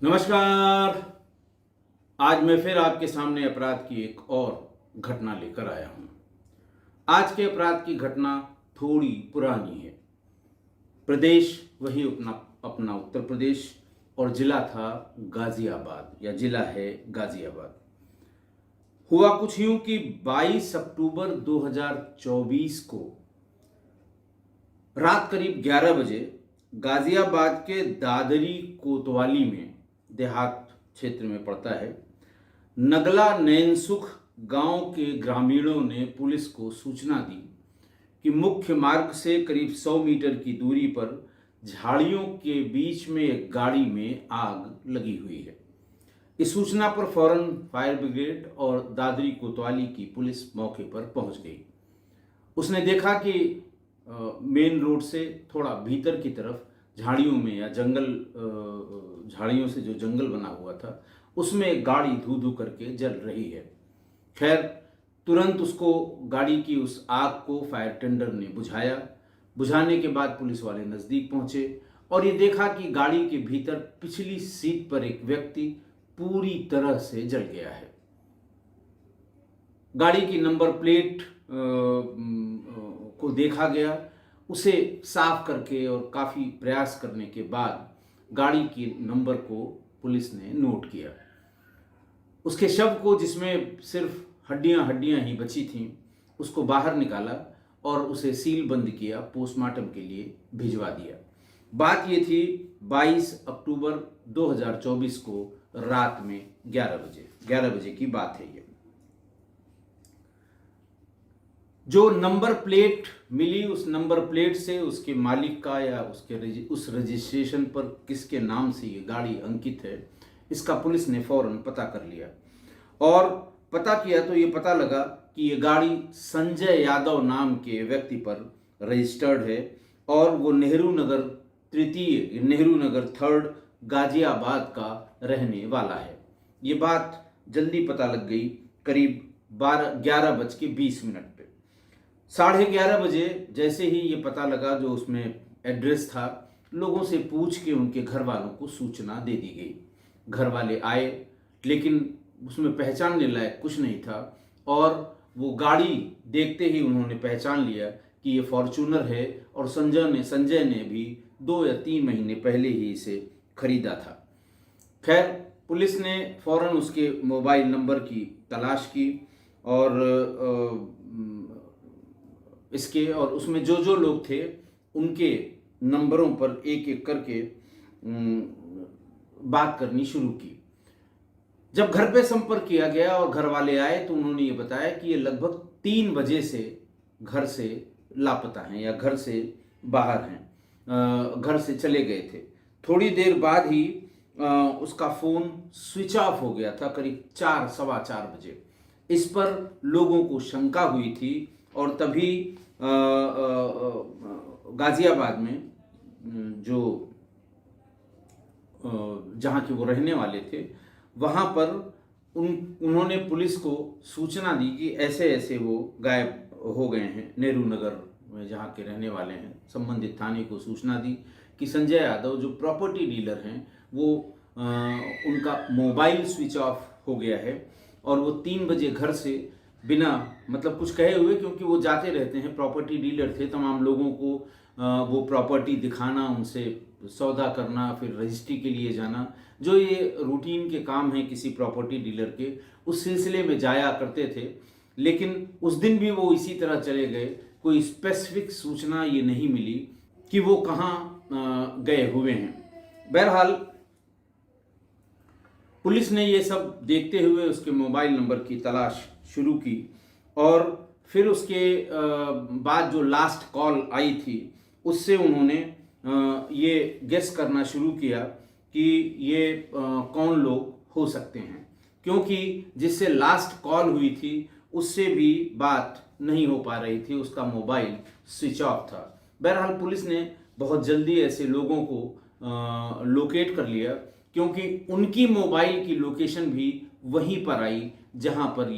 नमस्कार। आज मैं फिर आपके सामने अपराध की एक और घटना लेकर आया हूं। आज के अपराध की घटना थोड़ी पुरानी है। प्रदेश वही अपना अपना उत्तर प्रदेश और जिला था गाजियाबाद या जिला है गाजियाबाद। हुआ कुछ यूं कि 22 अक्टूबर 2024 को रात करीब 11 बजे गाजियाबाद के दादरी कोतवाली में, देहात क्षेत्र में पड़ता है, नगला नैनसुख गांव के ग्रामीणों ने पुलिस को सूचना दी कि मुख्य मार्ग से करीब 100 मीटर की दूरी पर झाड़ियों के बीच में एक गाड़ी में आग लगी हुई है। इस सूचना पर फौरन फायर ब्रिगेड और दादरी कोतवाली की पुलिस मौके पर पहुंच गई। उसने देखा कि मेन रोड से थोड़ा भीतर की तरफ झाड़ियों में या जंगल, झाड़ियों से जो जंगल बना हुआ था उसमें एक गाड़ी धू धू करके जल रही है। खैर, तुरंत उसको, गाड़ी की उस आग को फायर टेंडर ने बुझाया। बुझाने के बाद पुलिस वाले नज़दीक पहुंचे और ये देखा कि गाड़ी के भीतर पिछली सीट पर एक व्यक्ति पूरी तरह से जल गया है। गाड़ी की नंबर प्लेट को देखा गया। उसे साफ करके और काफ़ी प्रयास करने के बाद गाड़ी के नंबर को पुलिस ने नोट किया। उसके शव को, जिसमें सिर्फ हड्डियां हड्डियां ही बची थीं, उसको बाहर निकाला और उसे सील बंद किया, पोस्टमार्टम के लिए भिजवा दिया। बात ये थी 22 अक्टूबर 2024 को रात में 11 बजे की बात है। ये जो नंबर प्लेट मिली, उस नंबर प्लेट से उसके मालिक का या उस रजिस्ट्रेशन पर किसके नाम से ये गाड़ी अंकित है, इसका पुलिस ने फौरन पता कर लिया। और पता किया तो ये पता लगा कि ये गाड़ी संजय यादव नाम के व्यक्ति पर रजिस्टर्ड है और वो नेहरू नगर तृतीय, नेहरू नगर थर्ड, गाजियाबाद का रहने वाला है। ये बात जल्दी पता लग गई करीब 11:20 पे। 11:30 बजे जैसे ही ये पता लगा, जो उसमें एड्रेस था, लोगों से पूछ के उनके घर वालों को सूचना दे दी गई। घर वाले आए, लेकिन उसमें पहचानने लायक कुछ नहीं था और वो गाड़ी देखते ही उन्होंने पहचान लिया कि ये फॉर्च्यूनर है और संजय ने भी 2 या 3 महीने पहले ही इसे खरीदा था। खैर, पुलिस ने फौरन उसके मोबाइल नंबर की तलाश की और उसमें जो जो लोग थे उनके नंबरों पर एक एक करके बात करनी शुरू की। जब घर पे संपर्क किया गया और घर वाले आए तो उन्होंने ये बताया कि ये लगभग 3 बजे से घर से लापता हैं या घर से बाहर हैं, घर से चले गए थे। थोड़ी देर बाद ही उसका फ़ोन स्विच ऑफ हो गया था, करीब 4, सवा 4 बजे। इस पर लोगों को शंका हुई थी और तभी गाजियाबाद में जहाँ के वो रहने वाले थे, वहाँ पर उन्होंने पुलिस को सूचना दी कि ऐसे ऐसे वो गायब हो गए हैं नेहरू नगर में, जहाँ के रहने वाले हैं। संबंधित थाने को सूचना दी कि संजय यादव जो प्रॉपर्टी डीलर हैं, वो उनका मोबाइल स्विच ऑफ हो गया है और वो 3 बजे घर से बिना मतलब कुछ कहे हुए, क्योंकि वो जाते रहते हैं, प्रॉपर्टी डीलर थे, तमाम लोगों को वो प्रॉपर्टी दिखाना, उनसे सौदा करना, फिर रजिस्ट्री के लिए जाना, जो ये रूटीन के काम हैं किसी प्रॉपर्टी डीलर के, उस सिलसिले में जाया करते थे। लेकिन उस दिन भी वो इसी तरह चले गए। कोई स्पेसिफिक सूचना ये नहीं मिली कि वो कहाँ गए हुए हैं। बहरहाल, पुलिस ने ये सब देखते हुए उसके मोबाइल नंबर की तलाश शुरू की और फिर उसके बाद जो लास्ट कॉल आई थी उससे उन्होंने ये गेस करना शुरू किया कि ये कौन लोग हो सकते हैं, क्योंकि जिससे लास्ट कॉल हुई थी उससे भी बात नहीं हो पा रही थी, उसका मोबाइल स्विच ऑफ था। बहरहाल, पुलिस ने बहुत जल्दी ऐसे लोगों को लोकेट कर लिया, क्योंकि उनकी मोबाइल की लोकेशन भी वहीं पर आई जहां पर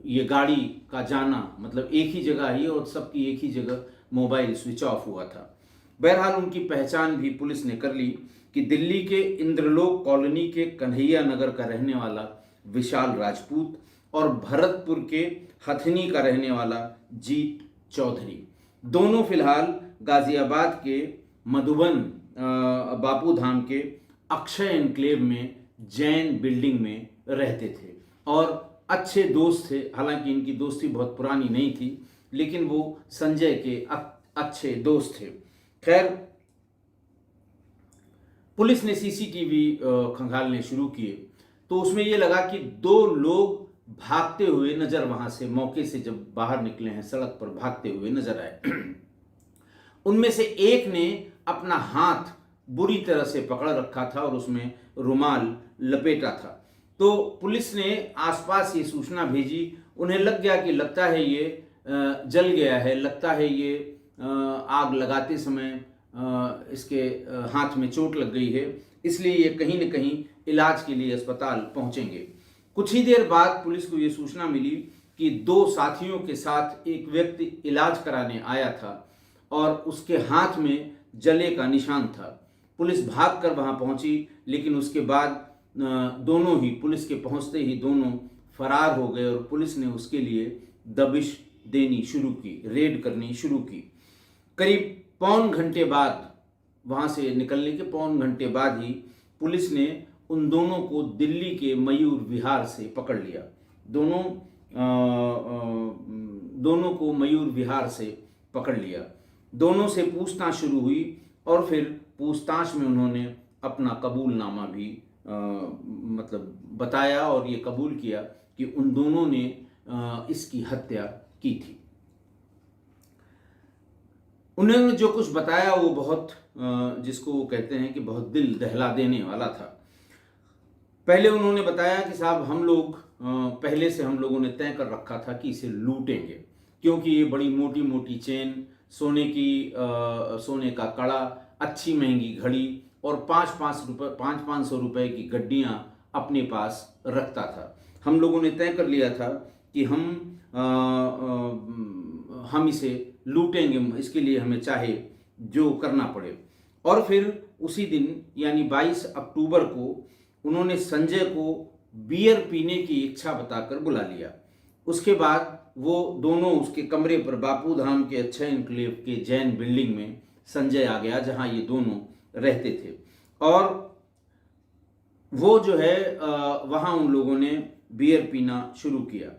ये गाड़ी का जाना, मतलब एक ही जगह ही और सबकी एक ही जगह मोबाइल स्विच ऑफ हुआ था। बहरहाल उनकी पहचान भी पुलिस ने कर ली कि दिल्ली के इंद्रलोक कॉलोनी के कन्हैया नगर का रहने वाला विशाल राजपूत और भरतपुर के हथनी का रहने वाला जीत चौधरी, दोनों फिलहाल गाजियाबाद के मधुबन बापू धाम के अक्षय एनक्लेव में जैन बिल्डिंग में रहते थे और अच्छे दोस्त थे। हालांकि इनकी दोस्ती बहुत पुरानी नहीं थी, लेकिन वो संजय के अच्छे दोस्त थे। खैर, पुलिस ने सीसीटीवी खंगालने शुरू किए तो उसमें ये लगा कि 2 लोग भागते हुए नजर, वहां से मौके से जब बाहर निकले हैं सड़क पर भागते हुए नजर आए। उनमें से एक ने अपना हाथ बुरी तरह से पकड़ रखा था और उसमें रुमाल लपेटा था। तो पुलिस ने आसपास ये सूचना भेजी। उन्हें लग गया कि लगता है ये जल गया है, लगता है ये आग लगाते समय इसके हाथ में चोट लग गई है, इसलिए ये कहीं न कहीं इलाज के लिए अस्पताल पहुंचेंगे। कुछ ही देर बाद पुलिस को ये सूचना मिली कि 2 साथियों के साथ एक व्यक्ति इलाज कराने आया था और उसके हाथ में जले का निशान था। पुलिस भागकर वहां पहुंची, लेकिन उसके बाद दोनों ही, पुलिस के पहुंचते ही दोनों फरार हो गए और पुलिस ने उसके लिए दबिश देनी शुरू की, रेड करनी शुरू की। करीब पौन घंटे बाद, वहां से निकलने के पौन घंटे बाद ही पुलिस ने उन दोनों को दिल्ली के मयूर विहार से पकड़ लिया। दोनों को मयूर विहार से पकड़ लिया। दोनों से पूछताछ शुरू हुई और फिर पूछताछ में उन्होंने अपना कबूलनामा भी बताया और ये कबूल किया कि उन दोनों ने इसकी हत्या की थी। उन्होंने जो कुछ बताया वो बहुत, जिसको वो कहते हैं कि बहुत दिल दहला देने वाला था। पहले उन्होंने बताया कि साहब, हम लोग पहले से हम लोगों ने तय कर रखा था कि इसे लूटेंगे, क्योंकि ये बड़ी मोटी मोटी चेन, सोने का कड़ा, अच्छी महंगी घड़ी और 500 रुपए की गड्डियां अपने पास रखता था। हम लोगों ने तय कर लिया था कि हम इसे लूटेंगे, इसके लिए हमें चाहे जो करना पड़े। और फिर उसी दिन यानी 22 अक्टूबर को उन्होंने संजय को बियर पीने की इच्छा बताकर बुला लिया। उसके बाद वो दोनों उसके कमरे पर बापू धाम के अक्षय एनक्लेव के जैन बिल्डिंग में संजय आ गया, जहां ये दोनों रहते थे। और वो जो है वहां उन लोगों ने बियर पीना शुरू किया।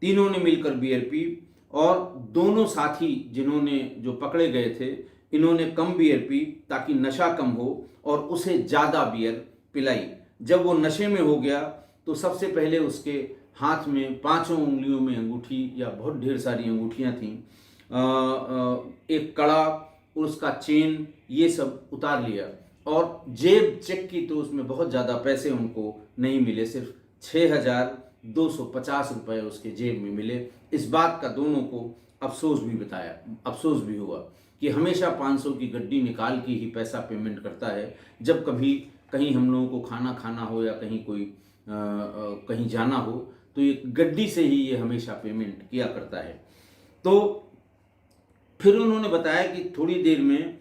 तीनों ने मिलकर बियर पी और दोनों साथी जिन्होंने जो पकड़े गए थे, इन्होंने कम बियर पी ताकि नशा कम हो और उसे ज़्यादा बियर पिलाई। जब वो नशे में हो गया तो सबसे पहले उसके हाथ में 5 उंगलियों में अंगूठी या बहुत ढेर सारी अंगूठियाँ थीं, एक कड़ा और उसका चेन, ये सब उतार लिया और जेब चेक की तो उसमें बहुत ज़्यादा पैसे उनको नहीं मिले, सिर्फ 6,250 रुपये उसके जेब में मिले। इस बात का दोनों को अफसोस भी हुआ कि हमेशा 500 की गड्डी निकाल के ही पैसा पेमेंट करता है। जब कभी कहीं हम लोगों को खाना हो या कहीं कहीं जाना हो तो ये गड्डी से ही ये हमेशा पेमेंट किया करता है। तो फिर उन्होंने बताया कि थोड़ी देर में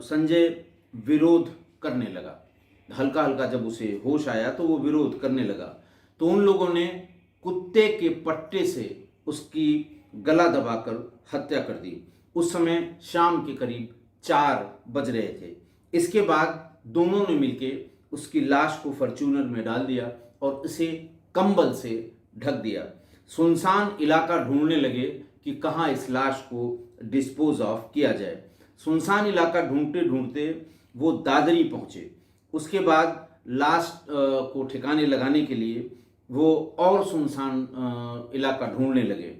संजय विरोध करने लगा। हल्का हल्का जब उसे होश आया तो वो विरोध करने लगा। तो उन लोगों ने कुत्ते के पट्टे से उसकी गला दबाकर हत्या कर दी। उस समय शाम के करीब 4 बज रहे थे। इसके बाद दोनों ने मिलके उसकी लाश को फॉर्च्यूनर में डाल दिया और उसे कंबल से ढक दिया। सुनसान इलाका ढूंढने लगे कि कहाँ इस लाश को डिस्पोज ऑफ किया जाए। सुनसान इलाका ढूंढते ढूंढते वो दादरी पहुँचे। उसके बाद लाश को ठिकाने लगाने के लिए वो और सुनसान इलाका ढूंढने लगे।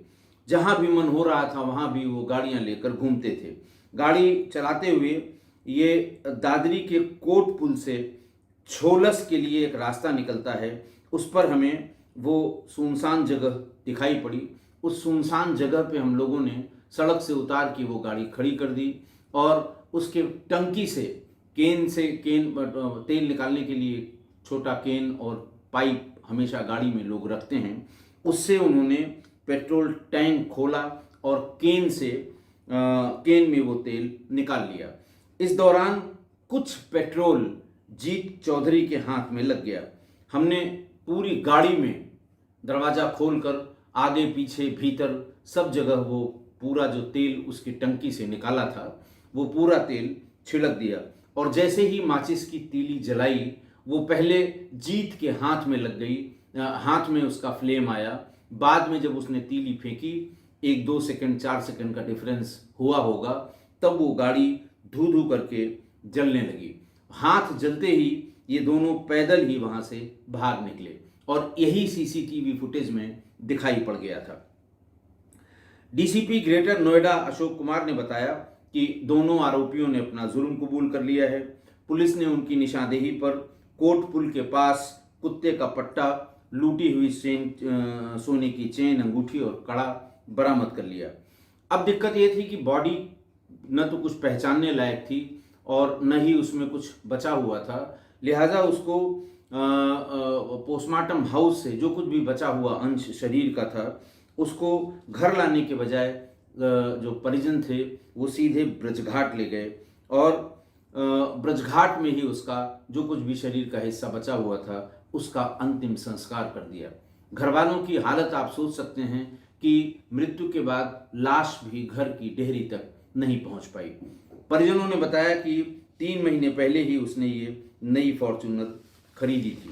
जहाँ भी मन हो रहा था वहाँ भी वो गाड़ियाँ लेकर घूमते थे। गाड़ी चलाते हुए ये दादरी के कोट पुल से छोलस के लिए एक रास्ता निकलता है, उस पर हमें वो सुनसान जगह दिखाई पड़ी। उस सुनसान जगह पे हम लोगों ने सड़क से उतार के वो गाड़ी खड़ी कर दी और उसके टंकी से तेल निकालने के लिए छोटा केन और पाइप हमेशा गाड़ी में लोग रखते हैं, उससे उन्होंने पेट्रोल टैंक खोला और केन से केन में वो तेल निकाल लिया। इस दौरान कुछ पेट्रोल जीत चौधरी के हाथ में लग गया। हमने पूरी गाड़ी में दरवाज़ा खोलकर आगे पीछे भीतर सब जगह वो पूरा जो तेल उसकी टंकी से निकाला था वो पूरा तेल छिड़क दिया, और जैसे ही माचिस की तीली जलाई वो पहले जीत के हाथ में लग गई, हाथ में उसका फ्लेम आया। बाद में जब उसने तीली फेंकी, 1-2 सेकंड 4 सेकंड का डिफरेंस हुआ होगा, तब वो गाड़ी धू धू करके जलने लगी। हाथ जलते ही ये दोनों पैदल ही वहां से भाग निकले, और यही सीसीटीवी फुटेज में दिखाई पड़ गया था। डीसीपी ग्रेटर नोएडा अशोक कुमार ने बताया कि दोनों आरोपियों ने अपना जुर्म कबूल कर लिया है। पुलिस ने उनकी निशानदेही पर कोट पुल के पास कुत्ते का पट्टा, लूटी हुई सोने की चेन, अंगूठी और कड़ा बरामद कर लिया। अब दिक्कत ये थी कि बॉडी न तो कुछ पहचानने लायक थी और न ही उसमें कुछ बचा हुआ था, लिहाजा उसको पोस्टमार्टम हाउस से जो कुछ भी बचा हुआ अंश शरीर का था उसको घर लाने के बजाय जो परिजन थे वो सीधे ब्रजघाट ले गए, और ब्रजघाट में ही उसका जो कुछ भी शरीर का हिस्सा बचा हुआ था उसका अंतिम संस्कार कर दिया। घर वालों की हालत आप सोच सकते हैं कि मृत्यु के बाद लाश भी घर की डेहरी तक नहीं पहुंच पाई। परिजनों ने बताया कि 3 महीने पहले ही उसने ये नई फॉर्च्यूनर खरीदी थी।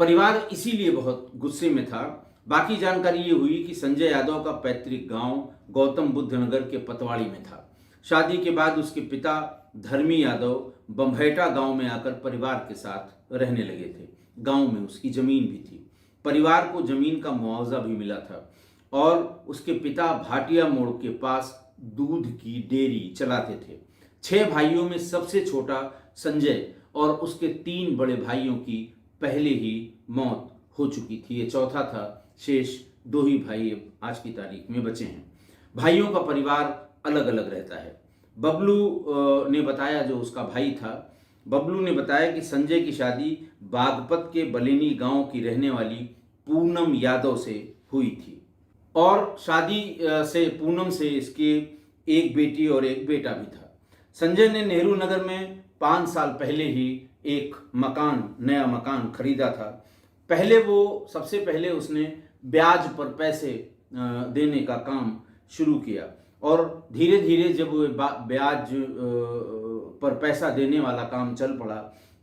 परिवार इसीलिए बहुत गुस्से में था। बाकी जानकारी ये हुई कि संजय यादव का पैतृक गांव गौतम बुद्ध नगर के पतवाड़ी में था। शादी के बाद उसके पिता धर्मी यादव बम्भैटा गांव में आकर परिवार के साथ रहने लगे थे। गांव में उसकी जमीन भी थी। परिवार को जमीन का मुआवजा भी मिला था, और उसके पिता भाटिया मोड़ के पास दूध की डेयरी चलाते थे। 6 भाइयों में सबसे छोटा संजय और उसके 3 बड़े भाइयों की पहले ही मौत हो चुकी थी। ये चौथा था। शेष 2 ही भाई आज की तारीख में बचे हैं। भाइयों का परिवार अलग अलग रहता है। बबलू ने बताया, जो उसका भाई था, बबलू ने बताया कि संजय की शादी बागपत के बलेनी गांव की रहने वाली पूनम यादव से हुई थी, और शादी से पूनम से इसके एक बेटी और एक बेटा भी था। संजय ने नेहरू नगर में 5 साल पहले ही एक नया मकान खरीदा था। सबसे पहले उसने ब्याज पर पैसे देने का काम शुरू किया, और धीरे धीरे जब वो ब्याज पर पैसा देने वाला काम चल पड़ा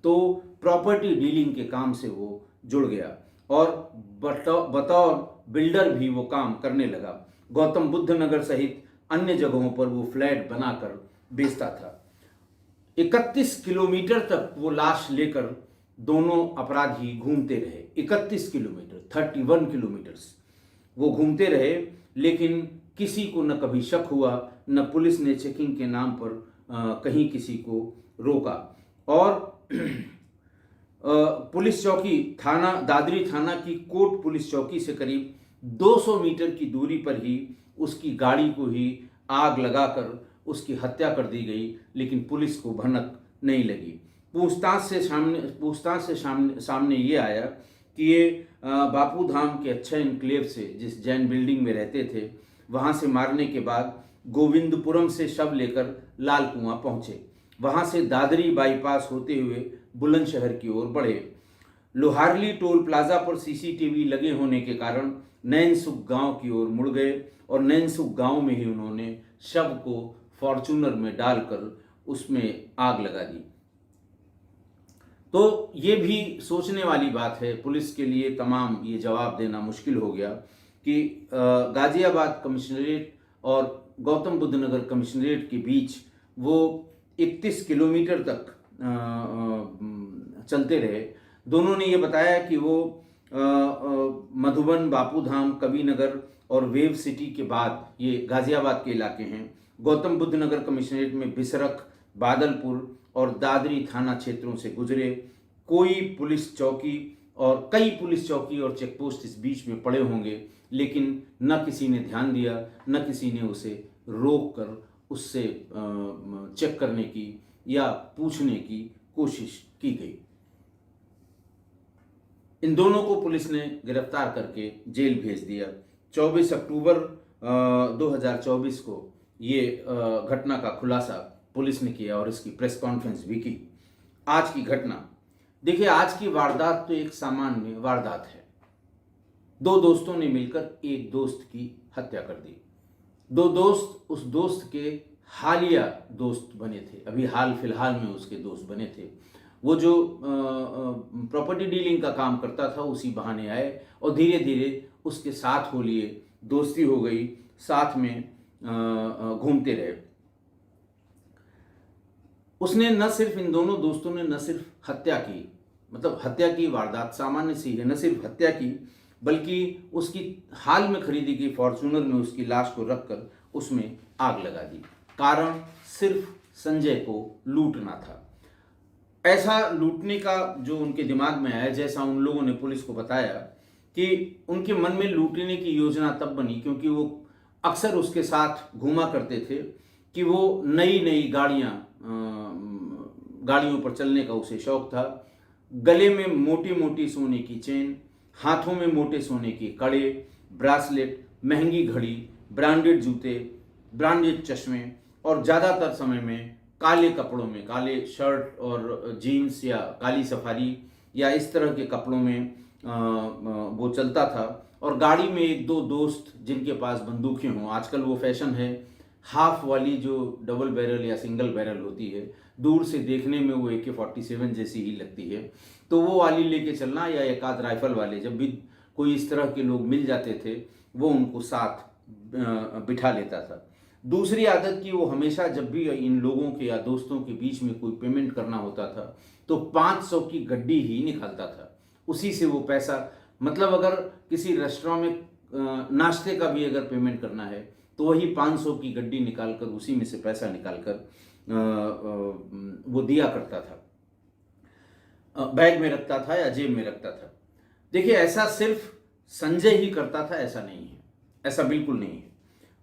तो प्रॉपर्टी डीलिंग के काम से वो जुड़ गया, और बतौर बिल्डर भी वो काम करने लगा। गौतम बुद्ध नगर सहित अन्य जगहों पर वो फ्लैट बनाकर बेचता था। 31 किलोमीटर तक वो लाश लेकर दोनों अपराधी घूमते रहे। 31 किलोमीटर, 31 किलोमीटर्स वो घूमते रहे, लेकिन किसी को न कभी शक हुआ, न पुलिस ने चेकिंग के नाम पर कहीं किसी को रोका। और पुलिस चौकी थाना दादरी थाना की कोट पुलिस चौकी से करीब 200 मीटर की दूरी पर ही उसकी गाड़ी को ही आग लगाकर उसकी हत्या कर दी गई, लेकिन पुलिस को भनक नहीं लगी। पूछताछ से सामने ये आया कि ये बापू धाम के अच्छा इनक्लेव से, जिस जैन बिल्डिंग में रहते थे, वहाँ से मारने के बाद गोविंदपुरम से शव लेकर लाल कुआं पहुँचे। वहाँ से दादरी बाईपास होते हुए बुलंदशहर की ओर बढ़े। लोहारली टोल प्लाजा पर सीसीटीवी लगे होने के कारण नैनसुख गांव की ओर मुड़ गए, और नैनसुख गांव में ही उन्होंने शव को फॉर्च्यूनर में डालकर उसमें आग लगा दी। तो ये भी सोचने वाली बात है, पुलिस के लिए तमाम ये जवाब देना मुश्किल हो गया कि गाजियाबाद कमिश्नरेट और गौतम बुद्ध नगर कमिश्नरेट के बीच वो 31 किलोमीटर तक चलते रहे। दोनों ने ये बताया कि वो मधुबन, बापूधाम, कवि नगर और वेव सिटी के बाद ये गाजियाबाद के इलाके हैं। गौतम बुद्ध नगर कमिश्नरेट में बिसरख, बादलपुर और दादरी थाना क्षेत्रों से गुजरे। कई पुलिस चौकी और चेकपोस्ट इस बीच में पड़े होंगे, लेकिन न किसी ने ध्यान दिया, न किसी ने उसे रोक कर उससे चेक करने की या पूछने की कोशिश की गई। इन दोनों को पुलिस ने गिरफ्तार करके जेल भेज दिया। 24 अक्टूबर 2024 को ये घटना का खुलासा पुलिस ने किया और इसकी प्रेस कॉन्फ्रेंस भी की। आज की घटना देखिए, आज की वारदात तो एक सामान्य वारदात है। दो दोस्तों ने मिलकर एक दोस्त की हत्या कर दी। दो दोस्त उस दोस्त के हालिया दोस्त बने थे, अभी हाल फिलहाल में उसके दोस्त बने थे। वो जो प्रॉपर्टी डीलिंग का काम करता था उसी बहाने आए और धीरे धीरे उसके साथ हो लिए, दोस्ती हो गई, साथ में घूमते रहे। उसने न सिर्फ, इन दोनों दोस्तों ने न सिर्फ हत्या की, मतलब हत्या की वारदात सामान्य सी है, न सिर्फ हत्या की बल्कि उसकी हाल में खरीदी गई फॉर्च्यूनर में उसकी लाश को रखकर उसमें आग लगा दी। कारण सिर्फ संजय को लूटना था। ऐसा लूटने का जो उनके दिमाग में आया, जैसा उन लोगों ने पुलिस को बताया कि उनके मन में लूटने की योजना तब बनी क्योंकि वो अक्सर उसके साथ घूमा करते थे कि वो नई नई गाड़ियों पर चलने का उसे शौक था। गले में मोटी मोटी सोने की चेन, हाथों में मोटे सोने के कड़े, ब्रासलेट, महंगी घड़ी, ब्रांडेड जूते, ब्रांडेड चश्मे और ज़्यादातर समय में काले कपड़ों में, काले शर्ट और जीन्स या काली सफारी या इस तरह के कपड़ों में वो चलता था। और गाड़ी में एक दो दोस्त जिनके पास बंदूकें हों, आजकल वो फैशन है हाफ वाली जो डबल बैरल या सिंगल बैरल होती है, दूर से देखने में वो AK-47 जैसी ही लगती है, तो वो वाली लेके चलना, या एक आध राइफल वाले। जब भी कोई इस तरह के लोग मिल जाते थे वो उनको साथ बिठा लेता था। दूसरी आदत कि वो हमेशा जब भी इन लोगों के या दोस्तों के बीच में कोई पेमेंट करना होता था तो 500 की गड्डी ही निकालता था। उसी से वो पैसा, मतलब अगर किसी रेस्टोरेंट में नाश्ते का भी अगर पेमेंट करना है तो वही 500 की गड्डी निकालकर उसी में से पैसा निकालकर वो दिया करता था, बैग में रखता था या जेब में रखता था। देखिए, ऐसा सिर्फ संजय ही करता था ऐसा नहीं है, ऐसा बिल्कुल नहीं है।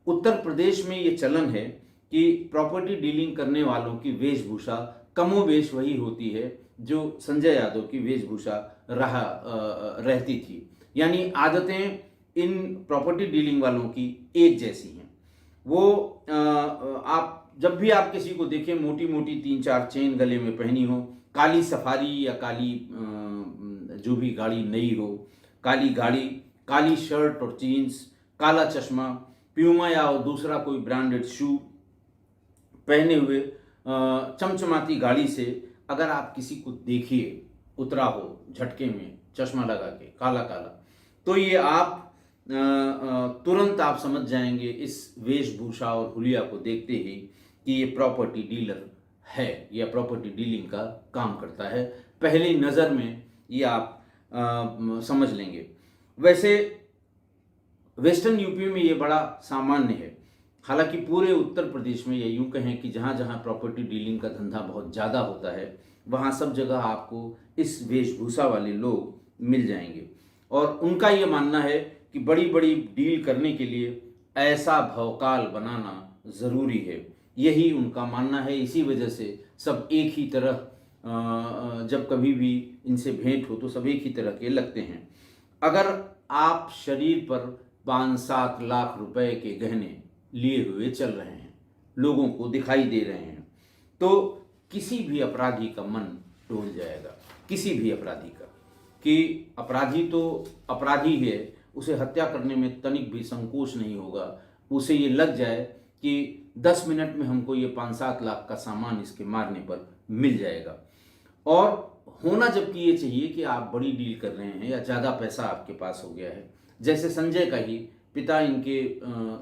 उत्तर प्रदेश में ये चलन है कि प्रॉपर्टी डीलिंग करने वालों की वेशभूषा कमोबेश वही होती है जो संजय यादव की वेशभूषा रहती थी, यानी आदतें इन प्रॉपर्टी डीलिंग वालों की एक जैसी हैं। वो आप जब भी आप किसी को देखें, मोटी मोटी 3-4 चेन गले में पहनी हो, काली सफारी या काली जो भी गाड़ी नई हो, काली गाड़ी, काली शर्ट और जीन्स, काला चश्मा, प्यूमा या दूसरा कोई ब्रांडेड शू पहने हुए चमचमाती गाड़ी से अगर आप किसी को देखिए उतरा हो झटके में चश्मा लगा के काला काला, तो ये आप तुरंत आप समझ जाएंगे इस वेशभूषा और हुलिया को देखते ही कि ये प्रॉपर्टी डीलर है या प्रॉपर्टी डीलिंग का काम करता है। पहली नज़र में ये आप समझ लेंगे। वैसे वेस्टर्न यूपी में ये बड़ा सामान्य है, हालांकि पूरे उत्तर प्रदेश में, या यूँ कहें कि जहाँ जहाँ प्रॉपर्टी डीलिंग का धंधा बहुत ज़्यादा होता है वहाँ सब जगह आपको इस वेशभूषा वाले लोग मिल जाएंगे। और उनका ये मानना है कि बड़ी बड़ी डील करने के लिए ऐसा भौकाल बनाना ज़रूरी है, यही उनका मानना है। इसी वजह से सब एक ही तरह, जब कभी भी इनसे भेंट हो तो सब एक ही तरह के लगते हैं। अगर आप शरीर पर 5-7 लाख रुपए के गहने लिए हुए चल रहे हैं, लोगों को दिखाई दे रहे हैं, तो किसी भी अपराधी का मन डोल जाएगा, किसी भी अपराधी का, कि अपराधी तो अपराधी है, उसे हत्या करने में तनिक भी संकोच नहीं होगा। उसे ये लग जाए कि 10 मिनट में हमको ये 5-7 लाख का सामान इसके मारने पर मिल जाएगा। और होना जबकि ये चाहिए कि आप बड़ी डील कर रहे हैं या ज़्यादा पैसा आपके पास हो गया है। जैसे संजय का ही पिता इनके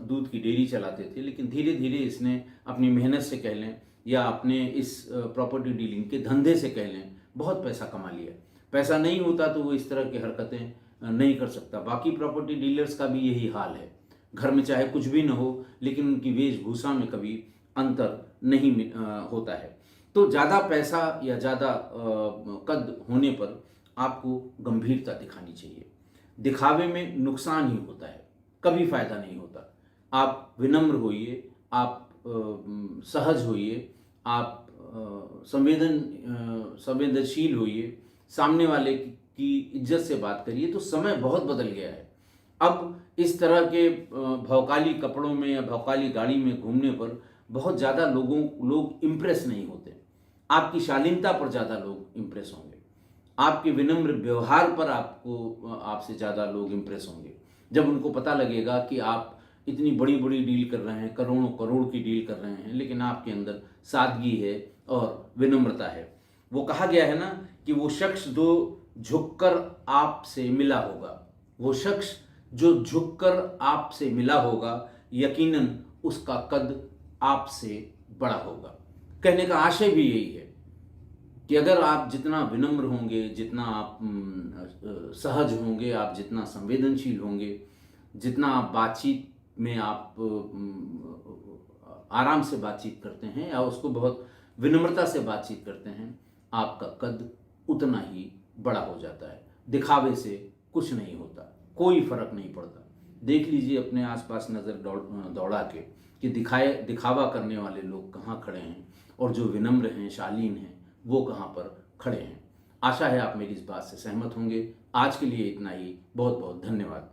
दूध की डेयरी चलाते थे, लेकिन धीरे धीरे इसने अपनी मेहनत से कह लें या अपने इस प्रॉपर्टी डीलिंग के धंधे से कह लें बहुत पैसा कमा लिया। पैसा नहीं होता तो वो इस तरह की हरकतें नहीं कर सकता। बाकी प्रॉपर्टी डीलर्स का भी यही हाल है, घर में चाहे कुछ भी न हो लेकिन उनकी वेशभूषा में कभी अंतर नहीं होता है। तो ज़्यादा पैसा या ज़्यादा कद होने पर आपको गंभीरता दिखानी चाहिए। दिखावे में नुकसान ही होता है, कभी फायदा नहीं होता। आप विनम्र होइए, आप सहज होइए, आप संवेदनशील होइए, सामने वाले की इज्जत से बात करिए। तो समय बहुत बदल गया है। अब इस तरह के भौकाली कपड़ों में या भौकाली गाड़ी में घूमने पर बहुत ज़्यादा लोग इम्प्रेस नहीं होते। आपकी शालीनता पर ज़्यादा लोग इम्प्रेस होंगे, आपके विनम्र व्यवहार पर आपसे ज़्यादा लोग इम्प्रेस होंगे। जब उनको पता लगेगा कि आप इतनी बड़ी बड़ी डील कर रहे हैं, करोड़ों करोड़ की डील कर रहे हैं, लेकिन आपके अंदर सादगी है और विनम्रता है। वो कहा गया है ना कि वो शख्स जो झुककर आपसे मिला होगा, वो शख्स जो झुककर आपसे मिला होगा, यकीनन उसका कद आपसे बड़ा होगा। कहने का आशय भी यही है कि अगर आप जितना विनम्र होंगे, जितना आप सहज होंगे, आप जितना संवेदनशील होंगे, जितना आप बातचीत में आप आराम से बातचीत करते हैं या उसको बहुत विनम्रता से बातचीत करते हैं, आपका कद उतना ही बड़ा हो जाता है। दिखावे से कुछ नहीं होता, कोई फर्क नहीं पड़ता। देख लीजिए अपने आसपास नज़र दौड़ा के कि दिखावा करने वाले लोग कहाँ खड़े हैं और जो विनम्र हैं, शालीन हैं, वो कहाँ पर खड़े हैं। आशा है आप मेरी इस बात से सहमत होंगे। आज के लिए इतना ही। बहुत बहुत धन्यवाद।